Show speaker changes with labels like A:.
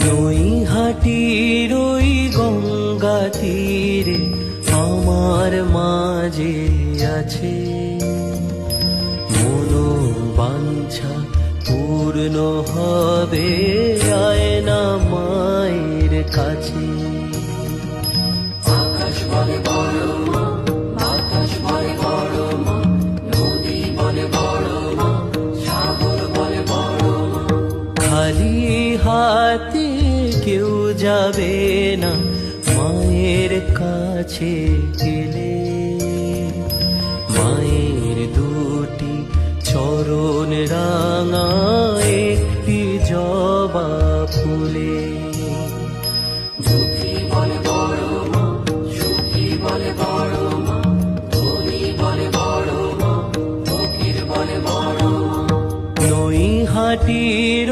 A: নৈহাটির ওই গঙ্গা তীরে আমার মাঝে আছে মনোবাঞ্ছা পূর্ণ হবে, আয় না মায়ের কাছে।
B: আকাশ বলে বড় মা, বাতাস বলে বড় মা, নদী বলে বড় মা, সাগর বলে বড় মা।
A: খালি হাতে কেউ যাবে না মায়ের কাছে গেলে, মায়ের দুটি চরণ রাঙা একটি জবা ফুলে।
B: দুঃখী বলে বড় মা, সুখী বলে বড় মা, ধনী বলে বড় মা, ফকির বলে বড় মা।
A: নৈহাটির